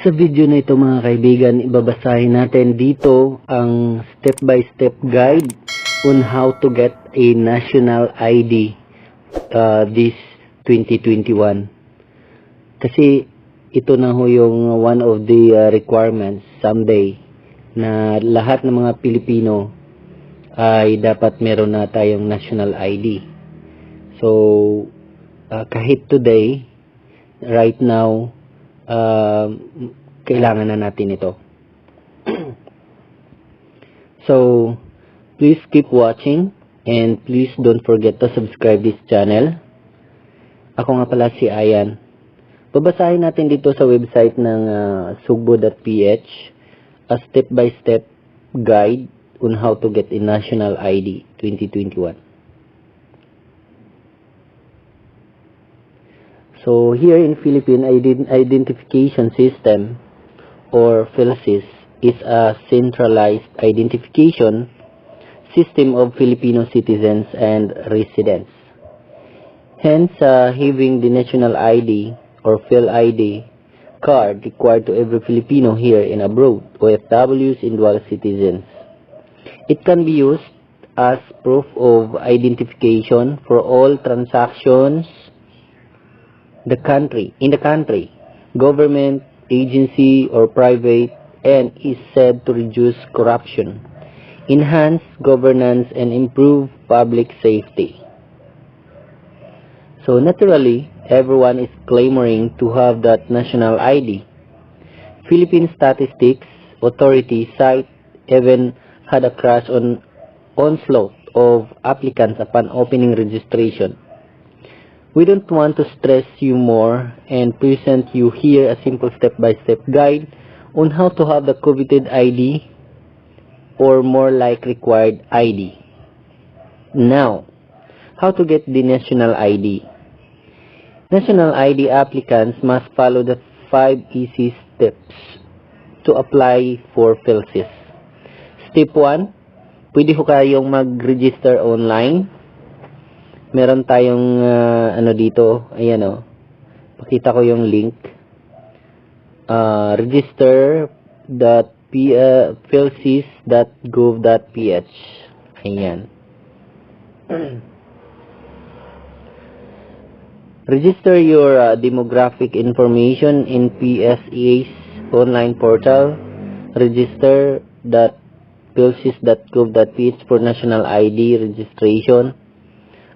Sa video na ito mga kaibigan, ibabasahin natin dito ang step-by-step guide on how to get a national ID this 2021. Kasi ito na ho yung one of the requirements someday na lahat ng mga Pilipino ay dapat meron na tayong national ID. So, kahit today, right now, kailangan na natin ito. So, please keep watching and please don't forget to subscribe this channel. Ako nga pala si Ayan. Babasahin natin dito sa website ng sugbo.ph a step-by-step guide on how to get a national ID 2021. So, here in Philippine Identification System or Philsys is a centralized identification system of Filipino citizens and residents. Hence, having the national ID or PhilID card required to every Filipino here and abroad, OFWs and dual citizens. It can be used as proof of identification for all transactions in the country, government, agency, or private, and is said to reduce corruption, enhance governance, and improve public safety. So naturally, everyone is clamoring to have that national ID. Philippine Statistics Authority site even had a crash on onslaught of applicants upon opening registration. We don't want to stress you more and present you here a simple step-by-step guide on how to have the coveted ID or more like required ID. Now, how to get the national ID? National ID applicants must follow the 5 easy steps to apply for Philsys. Step 1, pwede ho kayong mag-register online. Meron tayong dito, ayan o. Pakita ko yung link. register.philsys.gov.ph. Ayan. Register your demographic information in PSEA's online portal. Register.philsys.gov.ph for national ID registration.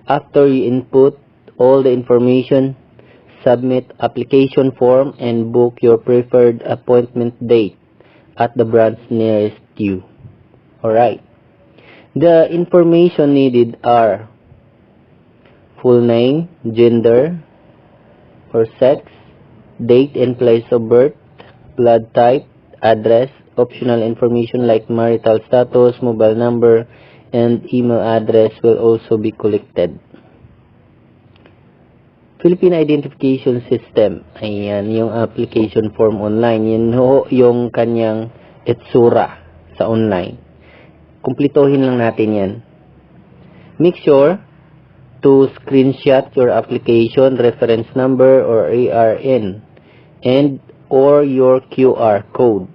After you input all the information, submit application form and book your preferred appointment date at the branch nearest you. Alright. The information needed are full name, gender or sex, date and place of birth, blood type, address, optional information like marital status, mobile number, and email address will also be collected. Philippine Identification System. Ayan, yung application form online. Yan ho, yung kanyang itsura sa online. Kumplituhin lang natin yan. Make sure to screenshot your application reference number or ARN and or your QR code,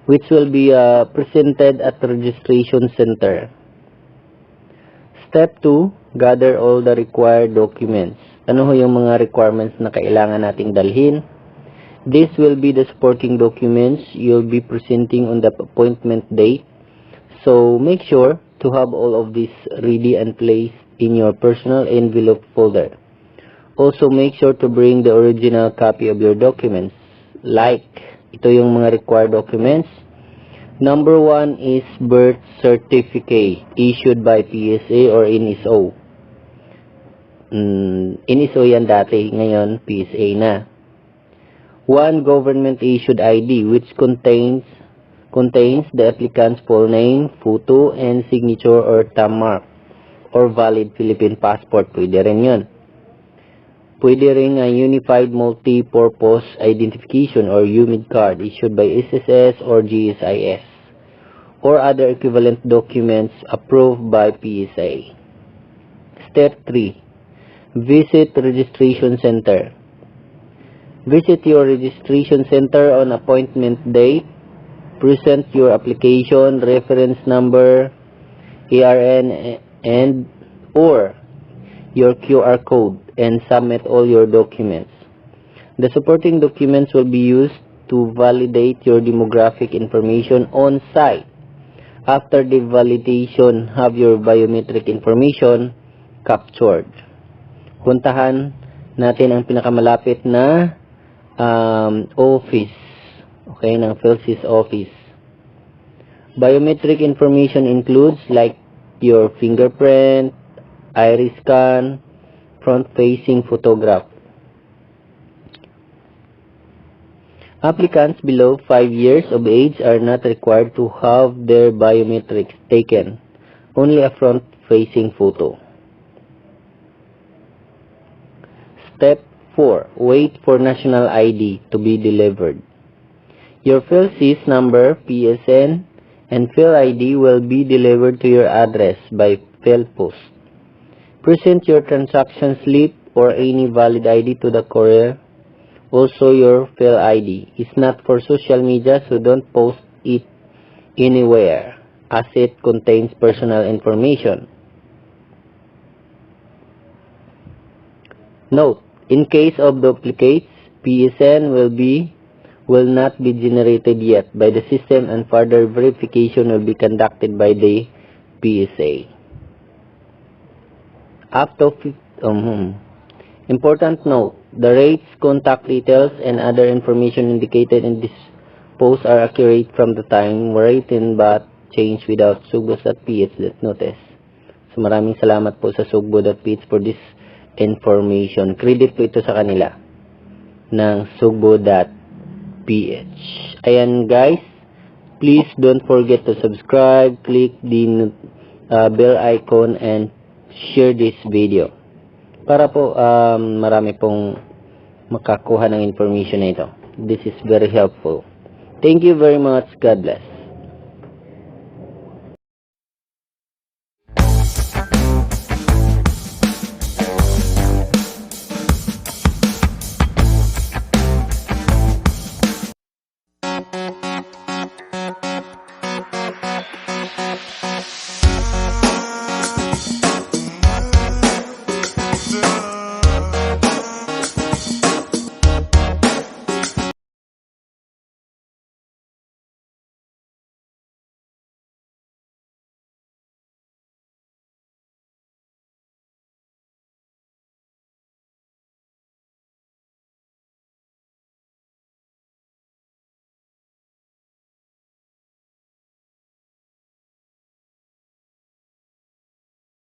which will be presented at the registration center. Step 2, gather all the required documents. Ano ho yung mga requirements na kailangan nating dalhin? This will be the supporting documents you'll be presenting on the appointment date. So make sure to have all of this ready and placed in your personal envelope folder. Also make sure to bring the original copy of your documents. Like, ito yung mga required documents. Number 1 is birth certificate issued by PSA or NSO. NSO yan dati, ngayon PSA na. 1 government issued ID which contains the applicant's full name, photo, and signature or thumb mark or valid Philippine passport. Pwede rin yun. Pwede rin Unified Multi-Purpose Identification or UMID card issued by SSS or GSIS or other equivalent documents approved by PSA. Step 3. Visit Registration Center. Visit your registration center on appointment date. Present your application, reference number, ARN, and or your QR code, and submit all your documents. The supporting documents will be used to validate your demographic information on site. After the validation, have your biometric information captured. Puntahan natin ang pinakamalapit na office, okay, ng Philsys office. Biometric information includes like your fingerprint, iris scan, front-facing photograph. Applicants below 5 years of age are not required to have their biometrics taken, only a front-facing photo. Step 4. Wait for national ID to be delivered. Your Philsys number, PSN, and PhilID will be delivered to your address by PhilPost. Present your transaction slip or any valid ID to the courier. Also, your PhilID is not for social media, so don't post it anywhere, as it contains personal information. Note: in case of duplicates, PSN will not be generated yet by the system, and further verification will be conducted by the PSA. Important note: the rates, contact details, and other information indicated in this post are accurate from the time written but changed without sugbos.ph.notice. So maraming salamat po sa sugbo.ph for this information. Credit po ito sa kanila ng sugbo.ph. Ayan guys, please don't forget to subscribe, click the bell icon, and share this video para po marami pong makakuha ng information na ito. This is very helpful. Thank you very much. God bless.